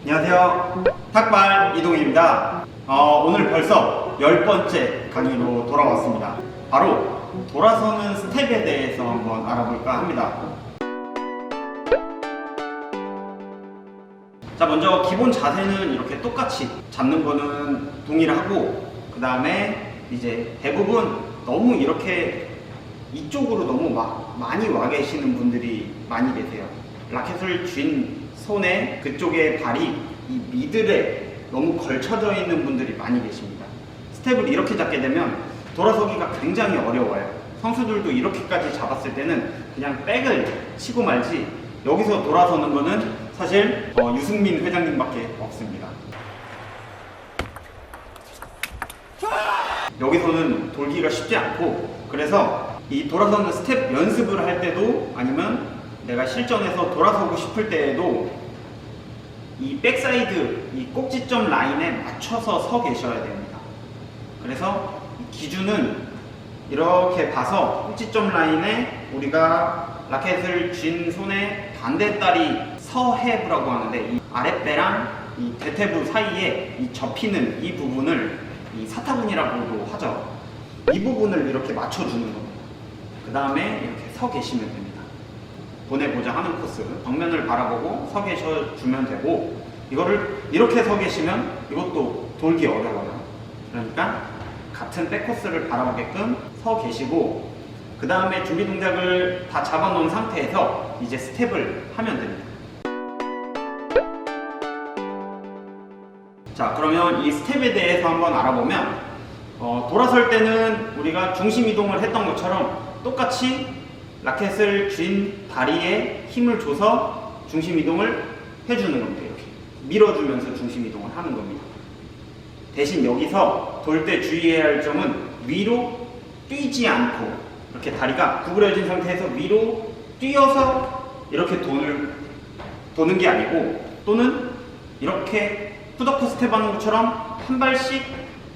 안녕하세요. 탁발 이동입니다. 오늘 벌써 10번째 강의로 돌아왔습니다. 바로 돌아서는 스텝에 대해서 한번 알아볼까 합니다. 자, 먼저 기본 자세는 이렇게 똑같이 잡는 거는 동일하고, 그 다음에 이제 대부분 너무 이렇게 이쪽으로 너무 많이 와 계시는 분들이 많이 계세요. 라켓을 쥔 손에 그쪽에 발이 이 미들에 너무 걸쳐져 있는 분들이 많이 계십니다. 스텝을 이렇게 잡게 되면 돌아서기가 굉장히 어려워요. 선수들도 이렇게까지 잡았을 때는 그냥 백을 치고 말지, 여기서 돌아서는 거는 사실 유승민 회장님밖에 없습니다. 여기서는 돌기가 쉽지 않고, 그래서 이 돌아서는 스텝 연습을 할 때도, 아니면 내가 실전에서 돌아서고 싶을 때에도 이 백사이드, 이 꼭지점 라인에 맞춰서 서 계셔야 됩니다. 그래서 이 기준은 이렇게 봐서 꼭지점 라인에 우리가 라켓을 쥔 손의 반대다리 서해부라고 하는데, 이 아랫배랑 이 대퇴부 사이에 이 접히는 이 부분을 이 사타구니라고도 하죠. 이 부분을 이렇게 맞춰주는 겁니다. 그 다음에 이렇게 서 계시면 됩니다. 보내고자 하는 코스, 정면을 바라보고 서 계셔주면 되고, 이거를 이렇게 서 계시면 이것도 돌기 어려워요. 그러니까 같은 백코스를 바라보게끔 서 계시고, 그 다음에 준비 동작을 다 잡아놓은 상태에서 이제 스텝을 하면 됩니다. 자, 그러면 이 스텝에 대해서 한번 알아보면, 돌아설 때는 우리가 중심 이동을 했던 것처럼 똑같이 라켓을 쥔 다리에 힘을 줘서 중심 이동을 해주는 겁니다. 이렇게 밀어주면서 중심 이동을 하는 겁니다. 대신 여기서 돌 때 주의해야 할 점은 위로 뛰지 않고, 이렇게 다리가 구부려진 상태에서 위로 뛰어서 이렇게 도는 게 아니고, 또는 이렇게 푸더크 스텝 하는 것처럼 한 발씩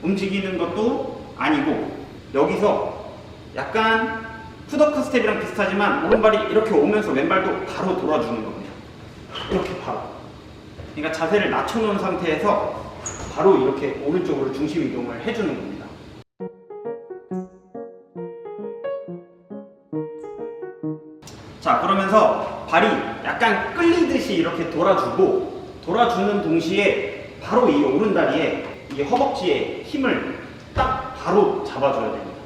움직이는 것도 아니고, 여기서 약간 푸더크 스텝이랑 비슷하지만 오른발이 이렇게 오면서 왼발도 바로 돌아주는 겁니다. 이렇게 바로. 그러니까 자세를 낮춰놓은 상태에서 바로 이렇게 오른쪽으로 중심 이동을 해주는 겁니다. 자, 그러면서 발이 약간 끌리듯이 이렇게 돌아주는 동시에 바로 이 오른다리에, 이 허벅지에 힘을 딱 바로 잡아줘야 됩니다.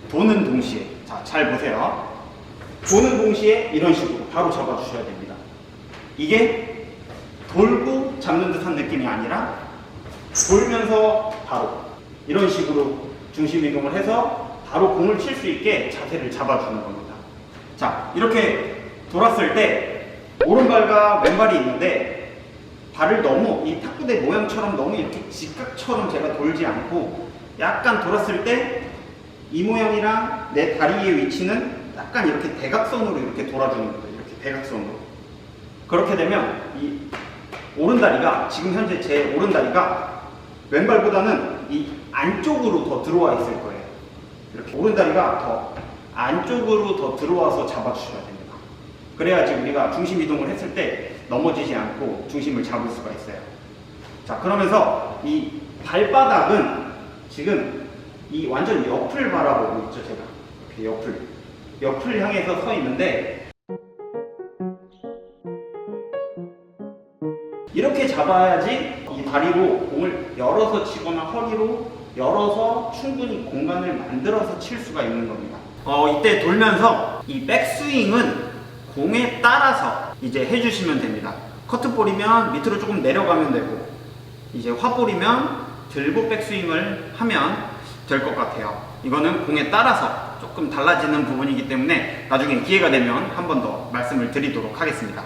도는 동시에. 자, 잘 보세요. 도는 동시에 이런 식으로 바로 잡아주셔야 됩니다. 이게 돌고 잡는 듯한 느낌이 아니라 돌면서 바로 이런 식으로 중심 이동을 해서 바로 공을 칠 수 있게 자세를 잡아주는 겁니다. 자, 이렇게 돌았을 때 오른발과 왼발이 있는데, 발을 너무 이 탁구대 모양처럼 너무 이렇게 직각처럼 제가 돌지 않고, 약간 돌았을 때 이 모양이랑 내 다리의 위치는 약간 이렇게 대각선으로 이렇게 돌아주는 거예요. 이렇게 대각선으로. 그렇게 되면 이 오른다리가, 지금 현재 제 오른다리가 왼발보다는 이 안쪽으로 더 들어와 있을 거예요. 이렇게 오른다리가 더 안쪽으로 더 들어와서 잡아주셔야 됩니다. 그래야지 우리가 중심 이동을 했을 때 넘어지지 않고 중심을 잡을 수가 있어요. 자, 그러면서 이 발바닥은 지금 이 완전 옆을 바라보고 있죠. 제가 이렇게 옆을 향해서 서 있는데, 이렇게 잡아야지 이 다리로 공을 열어서 치거나 허리로 열어서 충분히 공간을 만들어서 칠 수가 있는 겁니다. 이때 돌면서 이 백스윙은 공에 따라서 이제 해주시면 됩니다. 커트볼이면 밑으로 조금 내려가면 되고, 이제 화 볼이면 들고 백스윙을 하면 될 것 같아요. 이거는 공에 따라서 조금 달라지는 부분이기 때문에 나중에 기회가 되면 한 번 더 말씀을 드리도록 하겠습니다.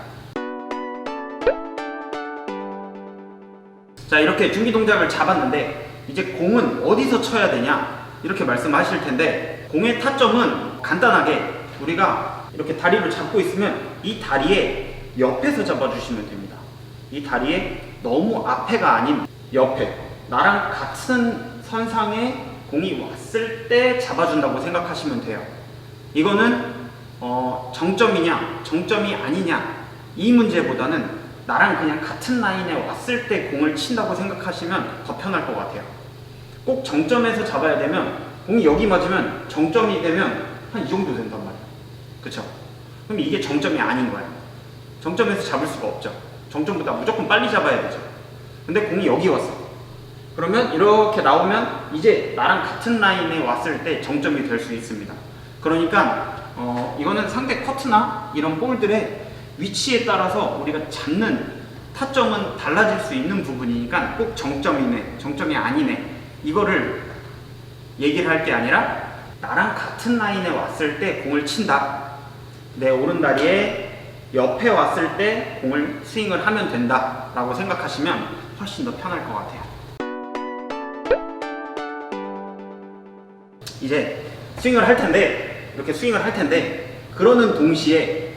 자, 이렇게 준비 동작을 잡았는데 이제 공은 어디서 쳐야 되냐, 이렇게 말씀하실 텐데, 공의 타점은 간단하게 우리가 이렇게 다리를 잡고 있으면 이 다리의 옆에서 잡아주시면 됩니다. 이 다리의 너무 앞에가 아닌 옆에, 나랑 같은 선상에 공이 왔을 때 잡아준다고 생각하시면 돼요. 이거는 정점이냐 정점이 아니냐 이 문제보다는 나랑 그냥 같은 라인에 왔을 때 공을 친다고 생각하시면 더 편할 것 같아요. 꼭 정점에서 잡아야 되면, 공이 여기 맞으면 정점이 되면 한 이 정도 된단 말이에요. 그쵸? 그럼 이게 정점이 아닌 거예요. 정점에서 잡을 수가 없죠. 정점보다 무조건 빨리 잡아야 되죠. 근데 공이 여기 왔어. 그러면 이렇게 나오면 이제 나랑 같은 라인에 왔을 때 정점이 될 수 있습니다. 그러니까 이거는 상대 커트나 이런 볼들의 위치에 따라서 우리가 잡는 타점은 달라질 수 있는 부분이니까 꼭 정점이네, 정점이 아니네, 이거를 얘기를 할 게 아니라 나랑 같은 라인에 왔을 때 공을 친다, 내 오른다리에 옆에 왔을 때 공을 스윙을 하면 된다 라고 생각하시면 훨씬 더 편할 것 같아요. 이제 스윙을 할 텐데, 이렇게 스윙을 할 텐데, 그러는 동시에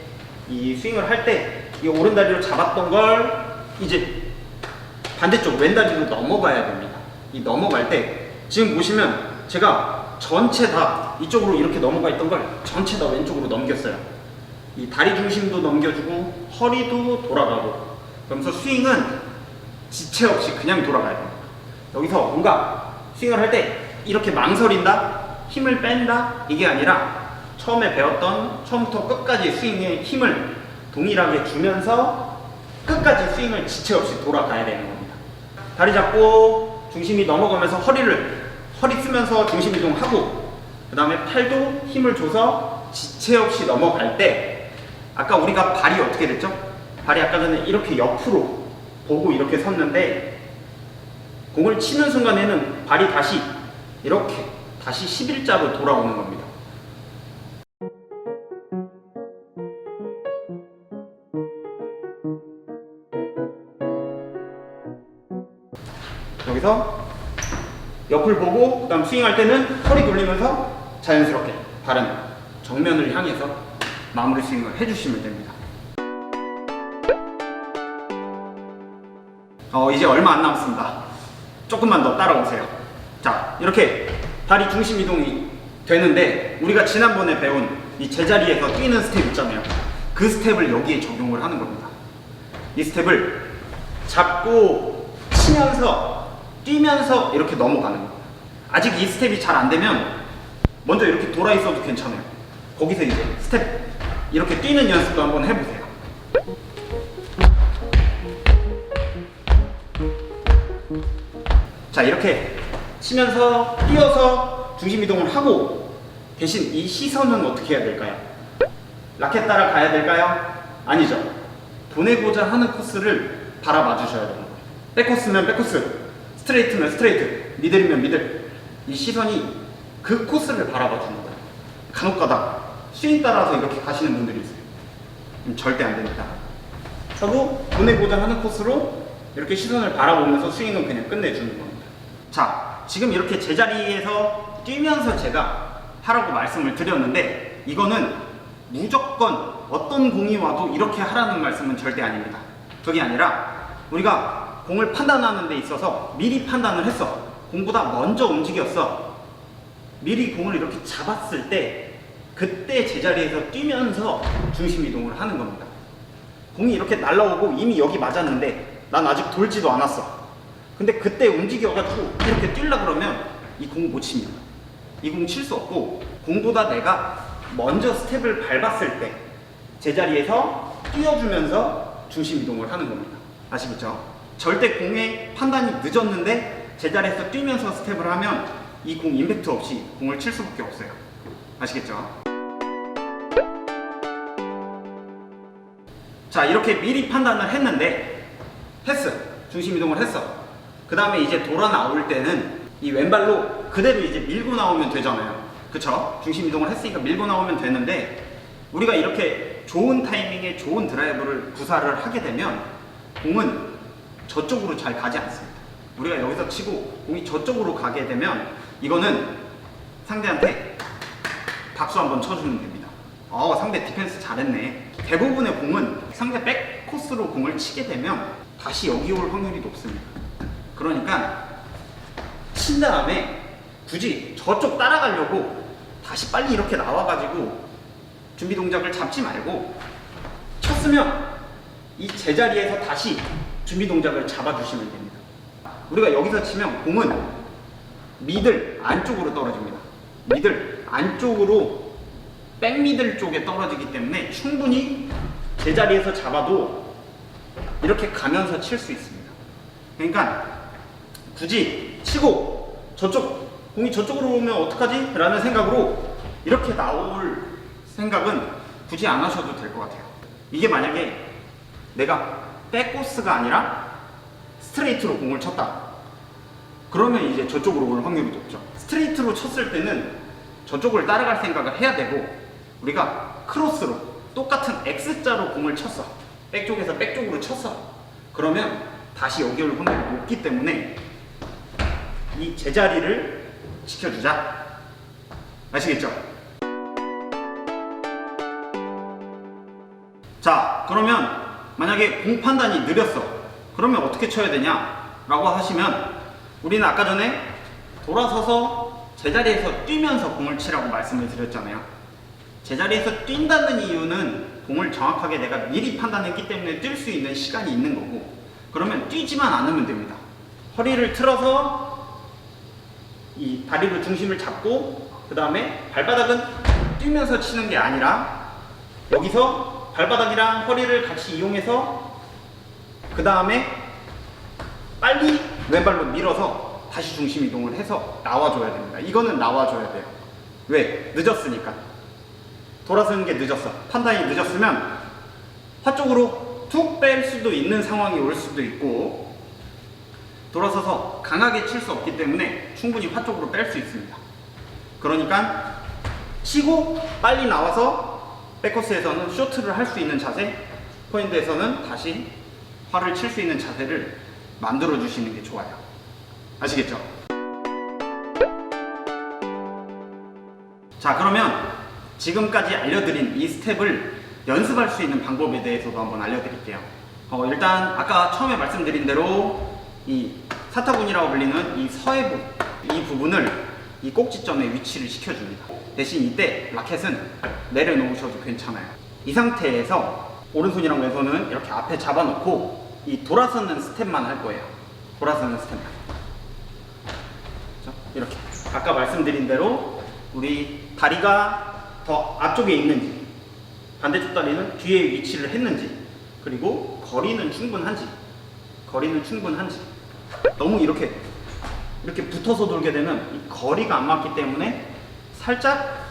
이 스윙을 할 때 이 오른다리로 잡았던 걸 이제 반대쪽 왼다리로 넘어가야 됩니다. 이 넘어갈 때 지금 보시면 제가 전체 다 이쪽으로 이렇게 넘어가 있던 걸 전체 다 왼쪽으로 넘겼어요. 이 다리 중심도 넘겨주고 허리도 돌아가고, 그러면서 스윙은 지체 없이 그냥 돌아가야 돼요. 여기서 뭔가 스윙을 할 때 이렇게 망설인다, 힘을 뺀다, 이게 아니라 처음에 배웠던 처음부터 끝까지 스윙에 힘을 동일하게 주면서 끝까지 스윙을 지체 없이 돌아가야 되는 겁니다. 다리 잡고 중심이 넘어가면서 허리 쓰면서 중심 이동하고, 그 다음에 팔도 힘을 줘서 지체 없이 넘어갈 때, 아까 우리가 발이 어떻게 됐죠? 발이 아까 전에 이렇게 옆으로 보고 이렇게 섰는데, 공을 치는 순간에는 발이 다시 이렇게 다시 11자로 돌아오는 겁니다. 여기서 옆을 보고 그 다음 스윙할 때는 허리 돌리면서 자연스럽게 발은 정면을 향해서 마무리 스윙을 해주시면 됩니다. 이제 얼마 안 남았습니다. 조금만 더 따라오세요. 자, 이렇게 다리 중심 이동이 되는데, 우리가 지난번에 배운 이 제자리에서 뛰는 스텝 있잖아요. 그 스텝을 여기에 적용을 하는 겁니다. 이 스텝을 잡고 치면서 뛰면서 이렇게 넘어가는 겁니다. 아직 이 스텝이 잘 안 되면 먼저 이렇게 돌아 있어도 괜찮아요. 거기서 이제 스텝 이렇게 뛰는 연습도 한번 해보세요. 자, 이렇게 치면서 뛰어서 중심 이동을 하고, 대신 이 시선은 어떻게 해야 될까요? 라켓 따라 가야 될까요? 아니죠. 보내고자 하는 코스를 바라봐 주셔야 되는 거예요. 백코스면 백코스, 스트레이트면 스트레이트, 미들이면 미들, 이 시선이 그 코스를 바라봐 주는 거예요. 간혹가다 스윙 따라서 이렇게 가시는 분들이 있어요. 절대 안 됩니다. 저도 보내고자 하는 코스로 이렇게 시선을 바라보면서 스윙은 그냥 끝내주는 겁니다. 자, 지금 이렇게 제자리에서 뛰면서 제가 하라고 말씀을 드렸는데, 이거는 무조건 어떤 공이 와도 이렇게 하라는 말씀은 절대 아닙니다. 그게 아니라 우리가 공을 판단하는 데 있어서 미리 판단을 했어. 공보다 먼저 움직였어. 미리 공을 이렇게 잡았을 때, 그때 제자리에서 뛰면서 중심 이동을 하는 겁니다. 공이 이렇게 날라오고 이미 여기 맞았는데 난 아직 돌지도 않았어. 근데 그때 움직여가지고 이렇게 뛰려고 그러면 이 공 못 칩니다. 이 공 칠 수 없고, 공보다 내가 먼저 스텝을 밟았을 때 제자리에서 뛰어주면서 중심 이동을 하는 겁니다. 아시겠죠? 절대 공의 판단이 늦었는데 제자리에서 뛰면서 스텝을 하면 이 공 임팩트 없이 공을 칠 수밖에 없어요. 아시겠죠? 자, 이렇게 미리 판단을 했는데, 중심 이동을 했어. 그 다음에 이제 돌아 나올 때는 이 왼발로 그대로 이제 밀고 나오면 되잖아요. 그쵸? 중심 이동을 했으니까 밀고 나오면 되는데, 우리가 이렇게 좋은 타이밍에 좋은 드라이브를 구사를 하게 되면 공은 저쪽으로 잘 가지 않습니다. 우리가 여기서 치고 공이 저쪽으로 가게 되면 이거는 상대한테 박수 한번 쳐주면 됩니다. 상대 디펜스 잘했네. 대부분의 공은 상대 백 코스로 공을 치게 되면 다시 여기 올 확률이 높습니다. 그러니까 친 다음에 굳이 저쪽 따라가려고 다시 빨리 이렇게 나와가지고 준비 동작을 잡지 말고, 쳤으면 이 제자리에서 다시 준비 동작을 잡아주시면 됩니다. 우리가 여기서 치면 공은 미들 안쪽으로 떨어집니다. 미들 안쪽으로 백미들 쪽에 떨어지기 때문에 충분히 제자리에서 잡아도 이렇게 가면서 칠 수 있습니다. 그러니까 굳이 치고 공이 저쪽으로 오면 어떡하지? 라는 생각으로 이렇게 나올 생각은 굳이 안 하셔도 될 것 같아요. 이게 만약에 내가 백코스가 아니라 스트레이트로 공을 쳤다. 그러면 이제 저쪽으로 올 확률이 높죠. 스트레이트로 쳤을 때는 저쪽을 따라갈 생각을 해야 되고, 우리가 크로스로 똑같은 X자로 공을 쳤어. 백쪽에서 백쪽으로 쳤어. 그러면 다시 여기 올 확률이 높기 때문에 이 제자리를 지켜주자. 아시겠죠? 자, 그러면 만약에 공 판단이 느렸어. 그러면 어떻게 쳐야 되냐? 라고 하시면 우리는 아까 전에 돌아서서 제자리에서 뛰면서 공을 치라고 말씀을 드렸잖아요. 제자리에서 뛴다는 이유는 공을 정확하게 내가 미리 판단했기 때문에 뛸 수 있는 시간이 있는 거고, 그러면 뛰지만 않으면 됩니다. 허리를 틀어서 이 다리로 중심을 잡고 그 다음에 발바닥은 뛰면서 치는 게 아니라 여기서 발바닥이랑 허리를 같이 이용해서 그 다음에 빨리 왼발로 밀어서 다시 중심 이동을 해서 나와줘야 됩니다. 이거는 나와줘야 돼요. 왜? 늦었으니까. 돌아서는 게 늦었어. 판단이 늦었으면 화 쪽으로 툭 뺄 수도 있는 상황이 올 수도 있고, 돌아서서 강하게 칠 수 없기 때문에 충분히 화 쪽으로 뺄 수 있습니다. 그러니까 치고 빨리 나와서 백코스에서는 쇼트를 할 수 있는 자세, 포핸드에서는 다시 화를 칠 수 있는 자세를 만들어 주시는 게 좋아요. 아시겠죠? 자, 그러면 지금까지 알려드린 이 스텝을 연습할 수 있는 방법에 대해서도 한번 알려드릴게요. 일단 아까 처음에 말씀드린 대로 이 사타구니라고 불리는 이 서해부, 이 부분을 이 꼭지점에 위치를 시켜줍니다. 대신 이때 라켓은 내려놓으셔도 괜찮아요. 이 상태에서 오른손이랑 왼손은 이렇게 앞에 잡아놓고 이 돌아서는 스텝만 할 거예요. 돌아서는 스텝만. 이렇게 아까 말씀드린 대로 우리 다리가 더 앞쪽에 있는지, 반대쪽 다리는 뒤에 위치를 했는지, 그리고 거리는 충분한지, 너무 이렇게 붙어서 돌게 되면 이 거리가 안 맞기 때문에 살짝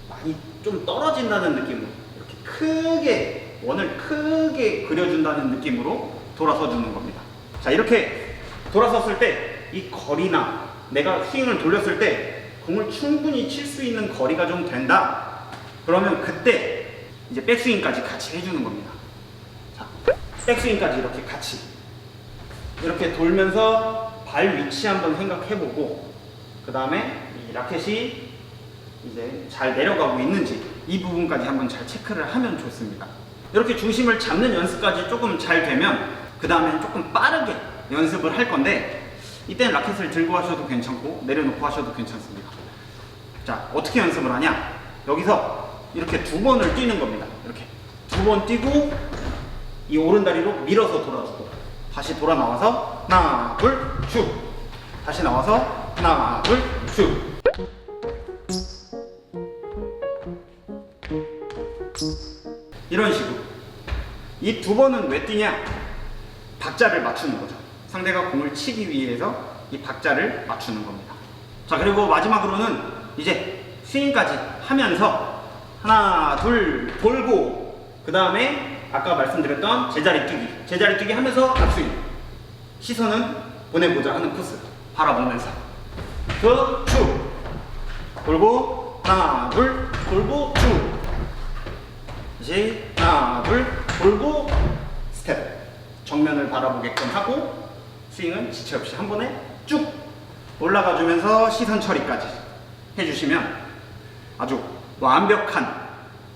많이 좀 떨어진다는 느낌으로, 이렇게 크게 원을 크게 그려준다는 느낌으로 돌아서 주는 겁니다. 자, 이렇게 돌아섰을 때 이 거리나 내가 스윙을 돌렸을 때 공을 충분히 칠 수 있는 거리가 좀 된다. 그러면 그때 이제 백스윙까지 같이 해주는 겁니다. 자, 백스윙까지 이렇게 같이 이렇게 돌면서 발 위치 한번 생각해보고, 그 다음에 이 라켓이 이제 잘 내려가고 있는지 이 부분까지 한번 잘 체크를 하면 좋습니다. 이렇게 중심을 잡는 연습까지 조금 잘 되면 그 다음에는 조금 빠르게 연습을 할 건데, 이때는 라켓을 들고 하셔도 괜찮고 내려놓고 하셔도 괜찮습니다. 자, 어떻게 연습을 하냐? 여기서 이렇게 2번을 뛰는 겁니다. 이렇게 2번 뛰고 이 오른다리로 밀어서 돌아주고 다시 돌아 나와서 하나 둘 슉, 다시 나와서 하나 둘 슉. 이런 식으로. 이 2번은 왜 뛰냐? 박자를 맞추는 거죠. 상대가 공을 치기 위해서 이 박자를 맞추는 겁니다. 자, 그리고 마지막으로는 이제 스윙까지 하면서 하나 둘 돌고, 그 다음에 아까 말씀드렸던 제자리 뛰기 하면서 앞스윙, 시선은 보내보자 하는 코스 바라보면서 쭉 돌고 하나 둘 돌고 쭉, 이제 하나 둘 돌고 스텝, 정면을 바라보게끔 하고 스윙은 지체 없이 한 번에 쭉 올라가 주면서 시선 처리까지 해주시면 아주 완벽한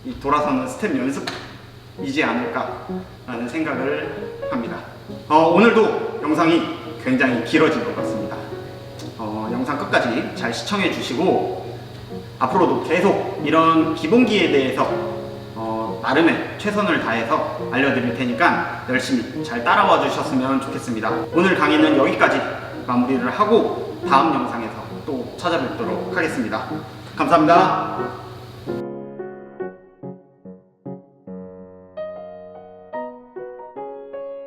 이 돌아서는 스텝 연습이지 않을까라는 생각을 합니다. 오늘도 영상이 굉장히 길어진 것 같습니다. 영상 끝까지 잘 시청해 주시고 앞으로도 계속 이런 기본기에 대해서 나름의 최선을 다해서 알려드릴 테니까 열심히 잘 따라와 주셨으면 좋겠습니다. 오늘 강의는 여기까지 마무리를 하고 다음 영상에서 또 찾아뵙도록 하겠습니다. 감사합니다.